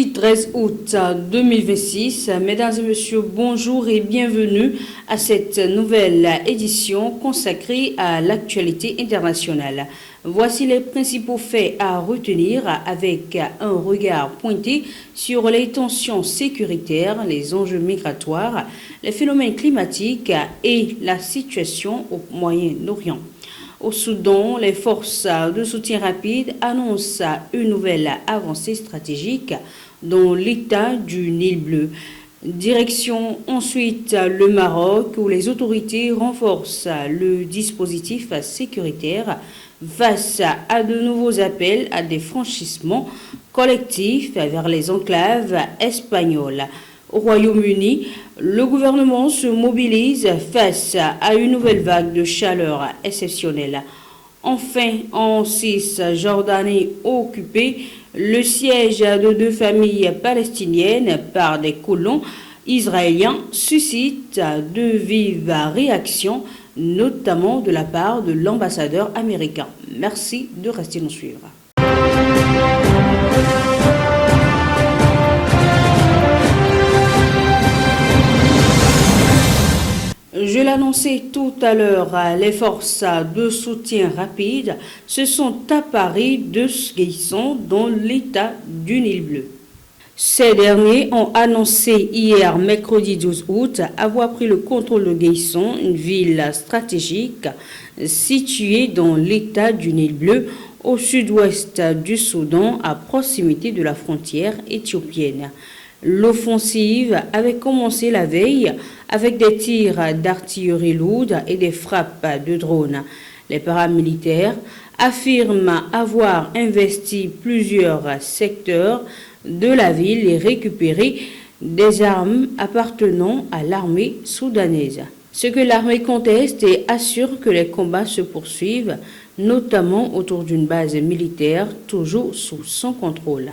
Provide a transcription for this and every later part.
Mardi 13 août 2026, mesdames et messieurs, bonjour et bienvenue à cette nouvelle édition consacrée à l'actualité internationale. Voici les principaux faits à retenir avec un regard pointé sur les tensions sécuritaires, les enjeux migratoires, les phénomènes climatiques et la situation au Moyen-Orient. Au Soudan, les forces de soutien rapide annoncent une nouvelle avancée stratégique dans l'état du Nil bleu. Direction ensuite le Maroc où les autorités renforcent le dispositif sécuritaire face à de nouveaux appels à des franchissements collectifs vers les enclaves espagnoles. Au Royaume-Uni, le gouvernement se mobilise face à une nouvelle vague de chaleur exceptionnelle. Enfin, en Cisjordanie occupée, le siège de deux familles palestiniennes par des colons israéliens suscite de vives réactions, notamment de la part de l'ambassadeur américain. Merci de rester nous suivre. Je l'annonçais tout à l'heure, les forces de soutien rapide se sont apparues de Gueisson dans l'état du Nil bleu. Ces derniers ont annoncé hier, mercredi 12 août, avoir pris le contrôle de Gueisson, une ville stratégique située dans l'état du Nil bleu, au sud-ouest du Soudan, à proximité de la frontière éthiopienne. L'offensive avait commencé la veille avec des tirs d'artillerie lourde et des frappes de drones. Les paramilitaires affirment avoir investi plusieurs secteurs de la ville et récupéré des armes appartenant à l'armée soudanaise. Ce que l'armée conteste et assure que les combats se poursuivent, notamment autour d'une base militaire toujours sous son contrôle.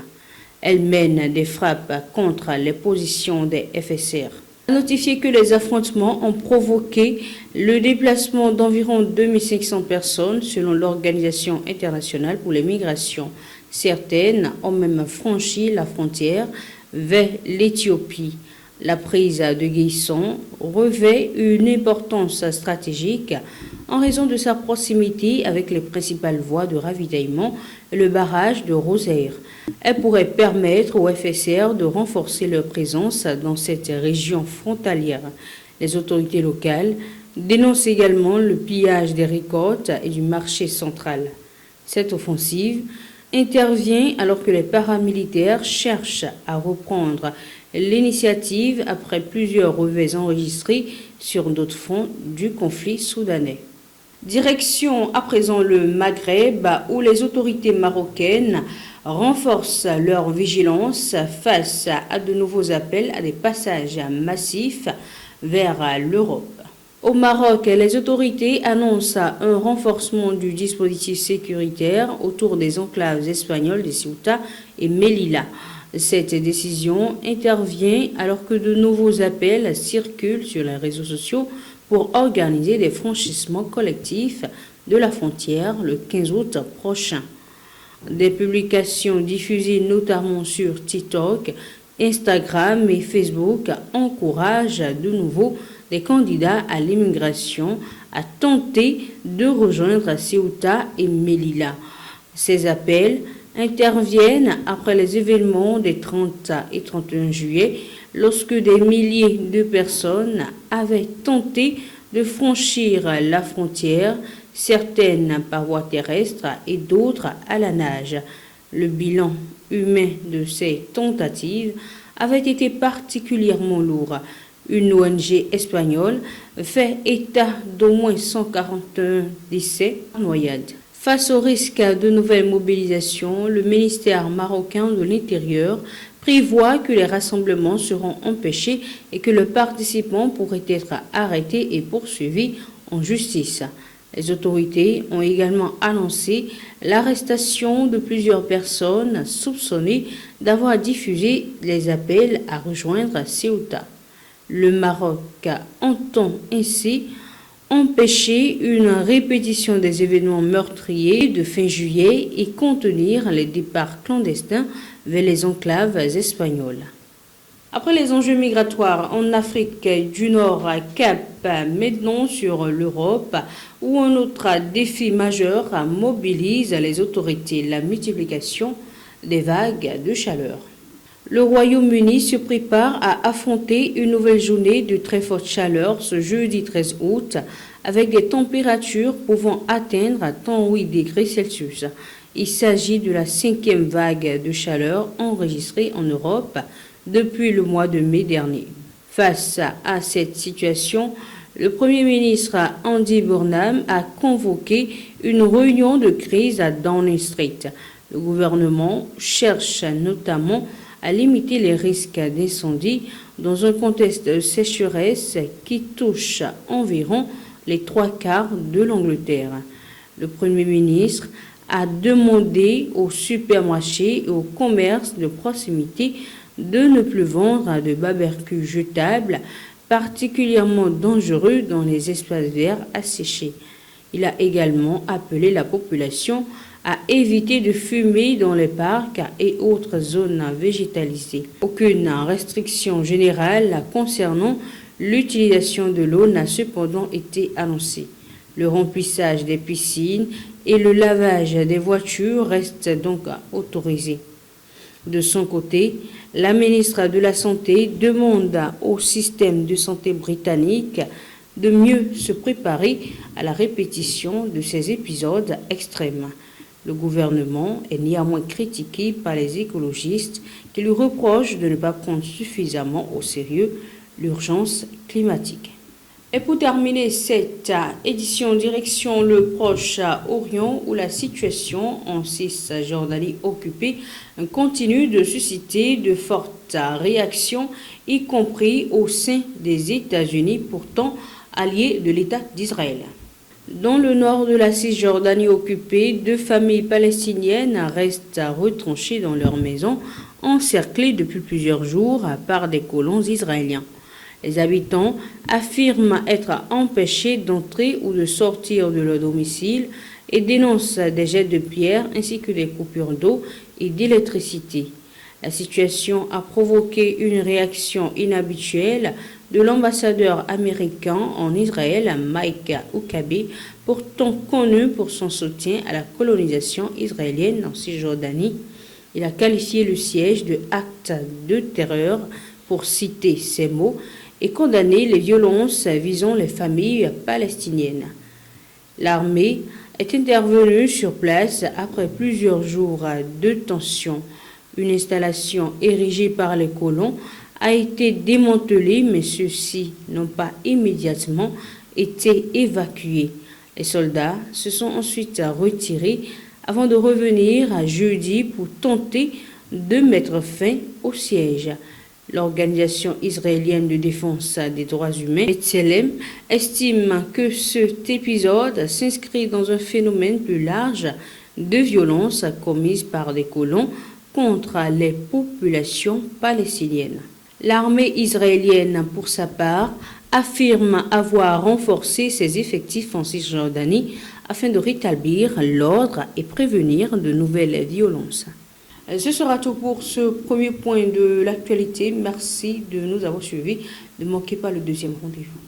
Elle mène des frappes contre les positions des FSR. A notifié que les affrontements ont provoqué le déplacement d'environ 2500 personnes selon l'Organisation internationale pour les migrations. Certaines ont même franchi la frontière vers l'Éthiopie. La prise de Gueisson revêt une importance stratégique en raison de sa proximité avec les principales voies de ravitaillement et le barrage de Rosaire. Elle pourrait permettre aux FSR de renforcer leur présence dans cette région frontalière. Les autorités locales dénoncent également le pillage des récoltes et du marché central. Cette offensive intervient alors que les paramilitaires cherchent à reprendre l'initiative après plusieurs revers enregistrés sur d'autres fronts du conflit soudanais. Direction à présent le Maghreb où les autorités marocaines renforcent leur vigilance face à de nouveaux appels à des passages massifs vers l'Europe. Au Maroc, les autorités annoncent un renforcement du dispositif sécuritaire autour des enclaves espagnoles de Ceuta et Melilla. Cette décision intervient alors que de nouveaux appels circulent sur les réseaux sociaux pour organiser des franchissements collectifs de la frontière le 15 août prochain. Des publications diffusées notamment sur TikTok, Instagram et Facebook encouragent de nouveau des candidats à l'immigration à tenter de rejoindre Ceuta et Melilla. Ces appels interviennent après les événements des 30 et 31 juillet, lorsque des milliers de personnes avaient tenté de franchir la frontière, certaines par voie terrestre et d'autres à la nage. Le bilan humain de ces tentatives avait été particulièrement lourd. Une ONG espagnole fait état d'au moins 141 décès en noyade. Face au risque de nouvelles mobilisations, le ministère marocain de l'Intérieur prévoit que les rassemblements seront empêchés et que le participant pourrait être arrêté et poursuivi en justice. Les autorités ont également annoncé l'arrestation de plusieurs personnes soupçonnées d'avoir diffusé les appels à rejoindre Ceuta. Le Maroc entend ainsi empêcher une répétition des événements meurtriers de fin juillet et contenir les départs clandestins vers les enclaves espagnoles. Après les enjeux migratoires en Afrique du Nord, cap maintenant sur l'Europe, où un autre défi majeur mobilise les autorités, la multiplication des vagues de chaleur. Le Royaume-Uni se prépare à affronter une nouvelle journée de très forte chaleur ce jeudi 13 août, avec des températures pouvant atteindre 38 degrés Celsius. Il s'agit de la 5e vague de chaleur enregistrée en Europe depuis le mois de mai dernier. Face à cette situation, le Premier ministre Andy Burnham a convoqué une réunion de crise à Downing Street. Le gouvernement cherche notamment à limiter les risques d'incendie dans un contexte de sécheresse qui touche environ les 3/4 de l'Angleterre. Le Premier ministre a demandé aux supermarchés et aux commerces de proximité de ne plus vendre de barbecues jetables particulièrement dangereux dans les espaces verts asséchés. Il a également appelé la population à éviter de fumer dans les parcs et autres zones végétalisées. Aucune restriction générale concernant l'utilisation de l'eau n'a cependant été annoncée. Le remplissage des piscines et le lavage des voitures restent donc autorisés. De son côté, la ministre de la Santé demande au système de santé britannique de mieux se préparer à la répétition de ces épisodes extrêmes. Le gouvernement est néanmoins critiqué par les écologistes qui lui reprochent de ne pas prendre suffisamment au sérieux l'urgence climatique. Et pour terminer cette édition, direction le Proche-Orient où la situation en Cisjordanie occupée continue de susciter de fortes réactions, y compris au sein des États-Unis, pourtant alliés de l'État d'Israël. Dans le nord de la Cisjordanie occupée, 2 familles palestiniennes restent retranchées dans leurs maisons, encerclées depuis plusieurs jours par des colons israéliens. Les habitants affirment être empêchés d'entrer ou de sortir de leur domicile et dénoncent des jets de pierre ainsi que des coupures d'eau et d'électricité. La situation a provoqué une réaction inhabituelle de l'ambassadeur américain en Israël, Mike Huckabee, pourtant connu pour son soutien à la colonisation israélienne en Cisjordanie. Il a qualifié le siège de acte de terreur, pour citer ses mots, et condamné les violences visant les familles palestiniennes. L'armée est intervenue sur place après plusieurs jours de tension. Une installation érigée par les colons a été démantelée, mais ceux-ci n'ont pas immédiatement été évacués. Les soldats se sont ensuite retirés avant de revenir à jeudi pour tenter de mettre fin au siège. L'organisation israélienne de défense des droits humains, B'Tselem, estime que cet épisode s'inscrit dans un phénomène plus large de violence commise par des colons contre les populations palestiniennes. L'armée israélienne, pour sa part, affirme avoir renforcé ses effectifs en Cisjordanie afin de rétablir l'ordre et prévenir de nouvelles violences. Ce sera tout pour ce premier point de l'actualité. Merci de nous avoir suivis. Ne manquez pas le deuxième rendez-vous.